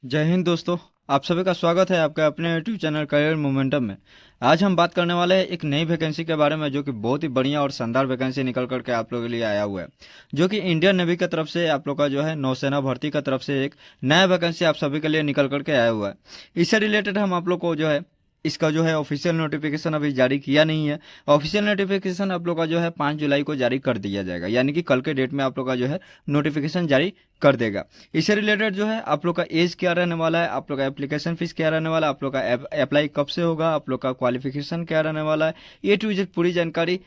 जय हिंद दोस्तों। आप सभी का स्वागत है आपके अपने यूट्यूब चैनल करियर मोमेंटम में। आज हम बात करने वाले हैं एक नई वैकेंसी के बारे में जो कि बहुत ही बढ़िया और शानदार वैकेंसी निकल करके आप लोगों के लिए आया हुआ है, जो कि इंडियन नेवी की तरफ से आप लोग का जो है नौसेना भर्ती की तरफ से एक नया वैकेंसी आप सभी के लिए निकल करके आया हुआ है। इससे रिलेटेड हम आप लोग को जो है इसका जो है ऑफिशियल नोटिफिकेशन अभी जारी किया नहीं है। ऑफिशियल नोटिफिकेशन आप लोग का जो है 5 जुलाई को जारी कर दिया जाएगा, यानी कि कल के डेट में आप लोग का जो है नोटिफिकेशन जारी कर देगा। इससे रिलेटेड जो है आप लोग का एज क्या रहने वाला है, आप लोग का एप्लीकेशन फीस क्या रहने वाला है, आप लोग का अप्लाई कब से होगा, आप लोग का क्वालिफिकेशन क्या रहने वाला है, ये टू जेड पूरी जानकारी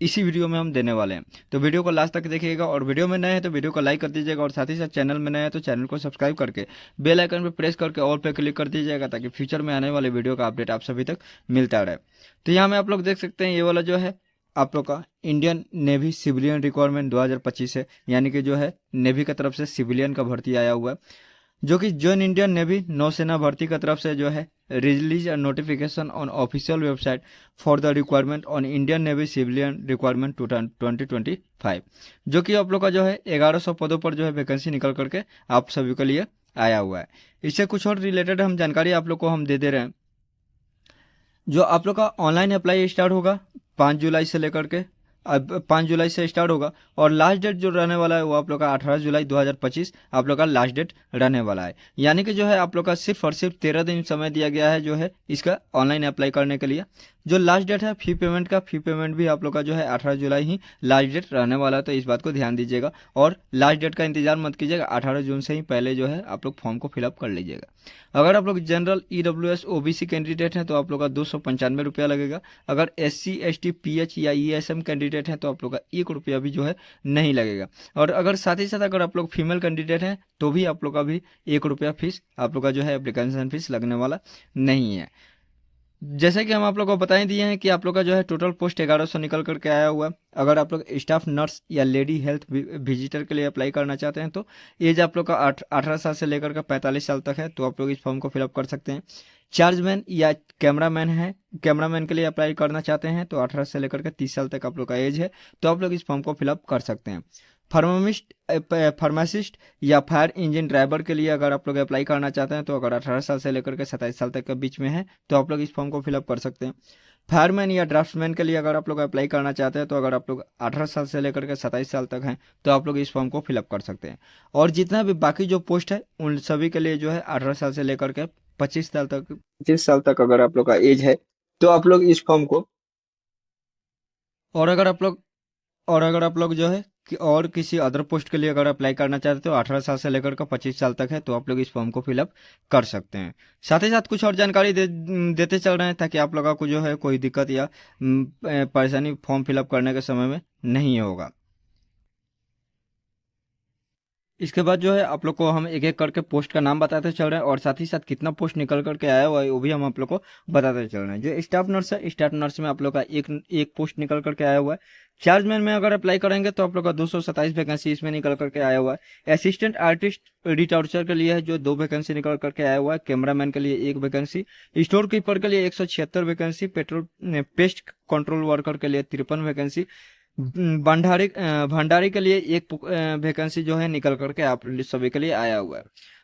इसी वीडियो में हम देने वाले हैं। तो वीडियो को लास्ट तक देखिएगा, और वीडियो में नए हैं तो वीडियो को लाइक कर दीजिएगा, और साथ ही साथ चैनल में नए हैं तो चैनल को सब्सक्राइब करके बेल आइकन पर प्रेस करके ऑल पे क्लिक कर दीजिएगा, ताकि फ्यूचर में आने वाले वीडियो का अपडेट आप सभी तक मिलता रहे। तो यहाँ में आप लोग देख सकते हैं ये वाला जो है आप लोग का इंडियन नेवी सिविलियन रिक्वायरमेंट 2025 है, यानी कि जो है नेवी की तरफ से सिविलियन का भर्ती आया हुआ है, जो कि जॉइन इंडियन नेवी नौसेना भर्ती की तरफ से जो है release notification on official website for the requirement on Indian navy civilian requirement 2025, जो कि आप लोग का जो है 1100 पदों पर जो है वैकेंसी निकल करके आप सभी के लिए आया हुआ है। इससे कुछ और रिलेटेड हम जानकारी आप लोग को हम दे दे रहे हैं। जो आप लोग का ऑनलाइन अप्लाई स्टार्ट होगा 5 जुलाई से लेकर के, अब 5 जुलाई से स्टार्ट होगा, और लास्ट डेट जो रहने वाला है वो आप लोग का 18 जुलाई 2025 आप लोग का लास्ट डेट रहने वाला है। यानी कि जो है आप लोग का सिर्फ और सिर्फ 13 दिन समय दिया गया है जो है इसका ऑनलाइन अप्लाई करने के लिए। जो लास्ट डेट है फी पेमेंट का, फी पेमेंट भी आप लोग का जो है 18 जुलाई ही लास्ट डेट रहने वाला है, तो इस बात को ध्यान दीजिएगा। और लास्ट डेट का इंतजार मत कीजिएगा, 18 जून से ही पहले जो है आप लोग फॉर्म को फिलअप कर लीजिएगा। अगर आप लोग जनरल EWS OBC कैंडिडेट हैं तो आप लोग का 295 रुपया लगेगा। अगर SC ST PH या ESM कैंडिडेट हैं तो आप लोग का 1 रुपया भी जो है नहीं लगेगा। और अगर साथ ही साथ अगर आप लोग फीमेल कैंडिडेट हैं तो भी आप लोग का भी 1 रुपया फीस आप लोग का जो है एप्लीकेशन फीस लगने वाला नहीं है। जैसे कि हम आप लोग को बता ही दिए हैं कि आप लोग का जो है टोटल पोस्ट 1100 निकल करके आया हुआ है। अगर आप लोग स्टाफ नर्स या लेडी हेल्थ विजिटर के लिए अप्लाई करना चाहते हैं तो एज आप लोग का 18 साल से लेकर के 45 साल तक है, तो आप लोग इस फॉर्म को फिलअप कर सकते हैं। चार्जमैन या कैमरामैन है, कैमरामैन के लिए अप्लाई करना चाहते हैं तो 18 से लेकर के 30 साल तक आप लोग का एज है, तो आप लोग इस फॉर्म को फिलअप कर सकते हैं। फार्मामिस्ट फार्मासिस्ट या फायर इंजन ड्राइवर के लिए अगर आप लोग अप्लाई करना चाहते हैं तो अगर 18 साल से लेकर के 27 साल तक के बीच में है तो आप लोग इस फॉर्म को फिलअप कर सकते हैं। फायरमैन या ड्राफ्ट्समैन के लिए अगर आप लोग अप्लाई करना चाहते हैं तो अगर आप लोग 18 साल से लेकर के 27 साल तक हैं तो आप लोग इस फॉर्म को फिलअप कर सकते हैं। और जितना भी बाकी जो पोस्ट है उन सभी के लिए जो है 18 साल से लेकर के 25 साल तक अगर आप लोग का एज है तो आप लोग इस फॉर्म को, और अगर आप लोग और अगर आप लोग जो है कि और किसी अदर पोस्ट के लिए अगर अप्लाई करना चाहते हो 18 साल से लेकर के 25 साल तक है तो आप लोग इस फॉर्म को फिलअप कर सकते हैं। साथ ही साथ कुछ और जानकारी देते चल रहे हैं ताकि आप लोगों को जो है कोई दिक्कत या परेशानी फॉर्म फिलअप करने के समय में नहीं होगा। इसके बाद जो है आप लोग को हम एक एक करके पोस्ट का नाम बताते चल रहे हैं, और साथ ही साथ कितना पोस्ट निकल करके आया हुआ है वो भी हम आप लोग को बताते चल रहे हैं। जो स्टाफ नर्स है, स्टाफ नर्स में आप लोग का एक एक पोस्ट निकल करके आया हुआ है। चार्जमैन में अगर अप्लाई करेंगे तो आप लोग का 227 वैकेंसी इसमें निकल करके आया हुआ है। असिस्टेंट आर्टिस्ट रिटर्चर के लिए है जो 2 वैकेंसी निकल करके आया हुआ है। कैमरामैन के लिए 1 वैकेंसी। स्टोर कीपर के लिए 176 vacancy. Petrol pest control worker के लिए 53 वैकेंसी। भंडारी के लिए 1 वैकेंसी जो है निकल करके आप सभी के लिए आया हुआ है।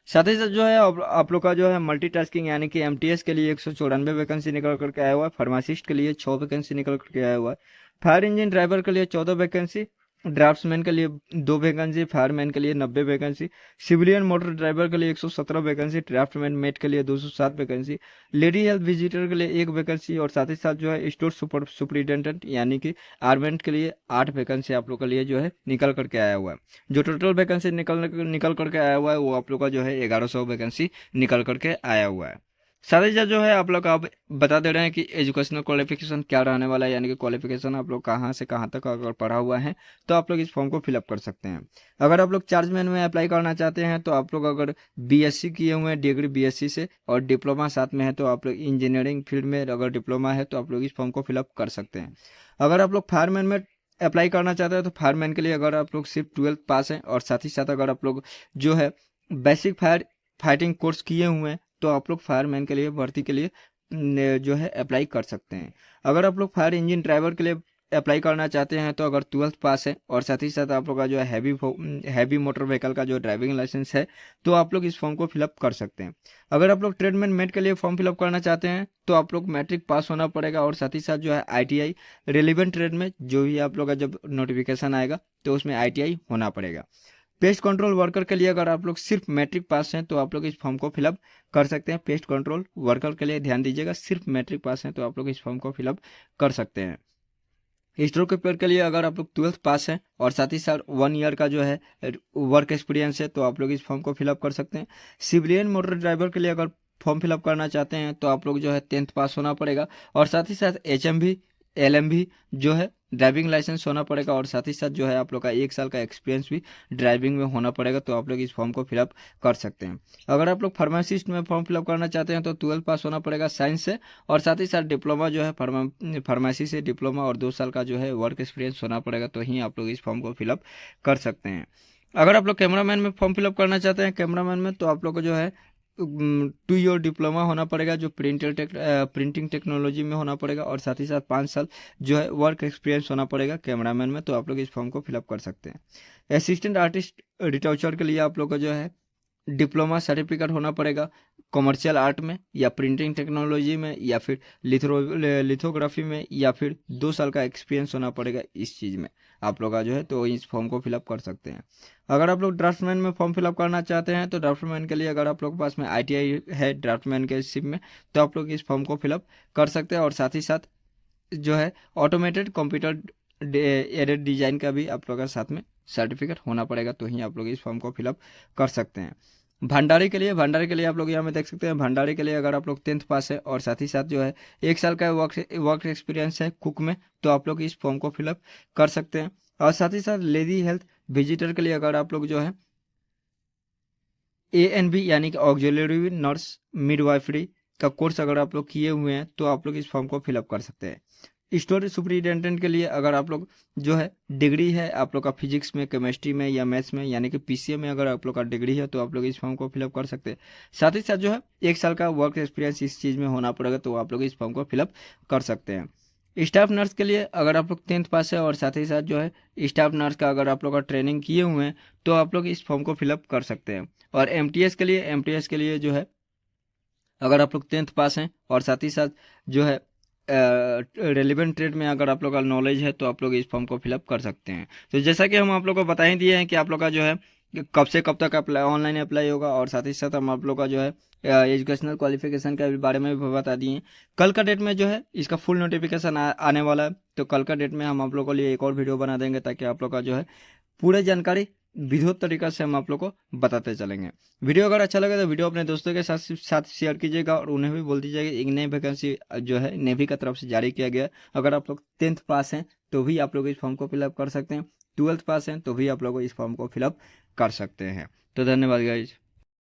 साथ ही साथ जो है आप लोग का जो है मल्टीटास्किंग यानी कि MTS के लिए 194 वैकेंसी निकल करके आया हुआ है। फार्मासिस्ट के लिए 6 वैकेंसी निकल करके आया हुआ है। फायर इंजन ड्राइवर के लिए 14 वैकेंसी। ड्राफ्ट्समैन के लिए 2 वैकेंसी। फायरमैन के लिए 90 वैकेंसी। सिविलियन मोटर ड्राइवर के लिए 117 वैकेंसी। ड्राफ्टमैन मेट के लिए 207 वैकेंसी। लेडी हेल्थ विजिटर के लिए 1 वैकेंसी, और साथ ही साथ जो है स्टोर सुपरिटेंडेंट यानी कि आर्मेंट के लिए 8 वैकेंसी आप लोग के लिए जो है निकल करके आया हुआ है। जो टोटल वैकेंसी निकल करके आया हुआ है वो आप लोग का जो है 1100 वैकेंसी निकल करके आया हुआ है। साथ ही साथ जो है आप लोग आप बता दे रहे हैं कि एजुकेशनल क्वालिफिकेशन क्या रहने वाला है, यानी कि क्वालिफिकेशन आप लोग कहाँ से कहाँ तक अगर पढ़ा हुआ है तो आप लोग इस फॉर्म को फिलअप कर सकते हैं। अगर आप लोग चार्जमैन में अप्लाई करना चाहते हैं तो आप लोग अगर BSc किए हुए हैं, डिग्री BSc से, और डिप्लोमा साथ में है तो आप लोग इंजीनियरिंग फील्ड में अगर डिप्लोमा है तो आप लोग इस फॉर्म को फिलअप कर सकते हैं। अगर आप लोग फायरमैन में अप्लाई करना चाहते हैं तो फायरमैन के लिए अगर आप लोग सिर्फ 12th पास हैं, और साथ ही साथ अगर आप लोग जो है बेसिक फाइटिंग कोर्स किए हुए हैं तो आप लोग फायरमैन के लिए भर्ती के लिए जो है अप्लाई कर सकते हैं। अगर आप लोग फायर इंजन ड्राइवर के लिए अप्लाई करना चाहते हैं तो अगर 12th पास है और साथ ही साथ आप लोग का जो है हैवी मोटर व्हीकल का जो ड्राइविंग लाइसेंस है तो आप लोग इस फॉर्म को फिलअप कर सकते हैं। अगर आप लोग ट्रेडमैन मेट के लिए फॉर्म फिलअप करना चाहते हैं तो आप लोग मैट्रिक पास होना पड़ेगा और साथ ही साथ जो है ITI रेलिवेंट ट्रेड में जो भी आप लोग का जब नोटिफिकेशन आएगा तो उसमें ITI होना पड़ेगा। पेस्ट कंट्रोल वर्कर के लिए अगर आप लोग सिर्फ मैट्रिक पास हैं तो आप लोग इस फॉर्म को फिलअप कर सकते हैं। पेस्ट कंट्रोल वर्कर के लिए ध्यान दीजिएगा, सिर्फ मैट्रिक पास हैं तो आप लोग इस फॉर्म को फिलअप कर सकते हैं। स्टोर कीपर के लिए अगर आप लोग 12th पास हैं और साथ ही साथ 1 ईयर का जो है वर्क एक्सपीरियंस है तो आप लोग इस फॉर्म को फिलअप कर सकते हैं। सिविलियन मोटर ड्राइवर के लिए अगर फॉर्म फिलअप करना चाहते हैं तो आप लोग जो है 10th पास होना पड़ेगा और साथ ही साथ HMV LMV जो है ड्राइविंग लाइसेंस होना पड़ेगा और साथ ही साथ जो है आप लोग का 1 साल का एक्सपीरियंस भी ड्राइविंग में होना पड़ेगा तो आप लोग इस फॉर्म को फिलअप कर सकते हैं। अगर आप लोग फार्मासिस्ट में फॉर्म फिलअप करना चाहते हैं तो 12th पास होना पड़ेगा साइंस से और साथ ही साथ डिप्लोमा जो है फार्मेसी से डिप्लोमा और 2 साल का जो है वर्क एक्सपीरियंस होना पड़ेगा तो ही आप लोग इस फॉर्म को फिलअप कर सकते हैं। अगर आप लोग कैमरामैन में फॉर्म फिलअप करना चाहते हैं कैमरामैन में तो आप लोग को जो है 2 ईयर डिप्लोमा होना पड़ेगा जो प्रिंटिंग टेक्नोलॉजी में होना पड़ेगा और साथ ही साथ 5 साल जो है वर्क एक्सपीरियंस होना पड़ेगा कैमरामैन में तो आप लोग इस फॉर्म को फिलअप कर सकते हैं। असिस्टेंट आर्टिस्ट रिटर्चर के लिए आप लोग को जो है डिप्लोमा सर्टिफिकेट होना पड़ेगा कमर्शियल आर्ट में या प्रिंटिंग टेक्नोलॉजी में या फिर लिथोग्राफी में या फिर 2 साल का एक्सपीरियंस होना पड़ेगा इस चीज़ में आप लोग का जो है तो इस फॉर्म को फिलअप कर सकते हैं। अगर आप लोग ड्राफ्टमैन में फॉर्म फिलअप करना चाहते हैं तो ड्राफ्टमैन के लिए अगर आप लोग के पास में ITI है ड्राफ्टमैन के शिप में तो आप लोग इस फॉर्म को फिलअप कर सकते हैं और साथ ही साथ जो है ऑटोमेटेड कंप्यूटर एडेड डिजाइन का भी आप लोग का साथ में सर्टिफिकेट होना पड़ेगा तो ही आप लोग इस फॉर्म को फिलअप कर सकते हैं। भंडारी के लिए आप लोग यहाँ में देख सकते हैं भंडारी के लिए अगर आप लोग 10th पास है और साथ ही साथ जो है 1 साल का वर्क एक्सपीरियंस है कुक में तो आप लोग इस फॉर्म को फिलअप कर सकते हैं। और साथ ही साथ लेडी हेल्थ विजिटर के लिए अगर आप लोग जो है ANB यानी कि ऑक्सिलरी नर्स मिडवाइफरी का कोर्स अगर आप लोग किए हुए हैं तो आप लोग इस फॉर्म को फिलअप कर सकते हैं। स्टोर सुपरिटेंडेंट के लिए अगर आप लोग जो है डिग्री है आप लोग का फिजिक्स में केमिस्ट्री में या मैथ्स में यानी कि PCM में अगर आप लोग का डिग्री है तो आप लोग इस फॉर्म को फिलअप कर सकते हैं। साथ ही साथ जो है 1 साल का वर्क एक्सपीरियंस इस चीज़ में होना पड़ेगा तो आप लोग इस फॉर्म को फिलअप कर सकते हैं। स्टाफ नर्स के लिए अगर आप लोग 10th पास है और साथ ही साथ जो है स्टाफ नर्स का अगर आप लोग का ट्रेनिंग किए हुए हैं तो आप लोग इस फॉर्म को फिलअप कर सकते हैं। और MTS के लिए जो है अगर आप लोग 10th पास हैं और साथ ही साथ जो है रेलिवेंट ट्रेड में अगर आप लोग का नॉलेज है तो आप लोग इस फॉर्म को फिलअप कर सकते हैं। तो जैसा कि हम आप लोग को बता ही दिए हैं कि आप लोग का जो है कब से कब तक अप्लाई ऑनलाइन अप्लाई होगा और साथ ही साथ हम आप लोग का जो है एजुकेशनल क्वालिफिकेशन के बारे में भी बता दिए हैं। कल का डेट में जो है इसका फुल नोटिफिकेशन आने वाला है तो कल का डेट में हम आप लोग के लिए एक और वीडियो बना देंगे ताकि आप लोग का जो है पूरे जानकारी विधिवत तरीका से हम आप लोग को बताते चलेंगे। वीडियो अगर अच्छा लगे तो वीडियो अपने दोस्तों के साथ शेयर कीजिएगा और उन्हें भी बोल दीजिएगा एक नई वैकेंसी जो है नेवी की तरफ से जारी किया गया। अगर आप लोग 10th पास हैं तो भी आप लोग इस फॉर्म को फिलअप कर सकते हैं, 12th पास हैं तो भी आप लोग इस फॉर्म को फिलअप कर सकते हैं। तो धन्यवाद गाइज।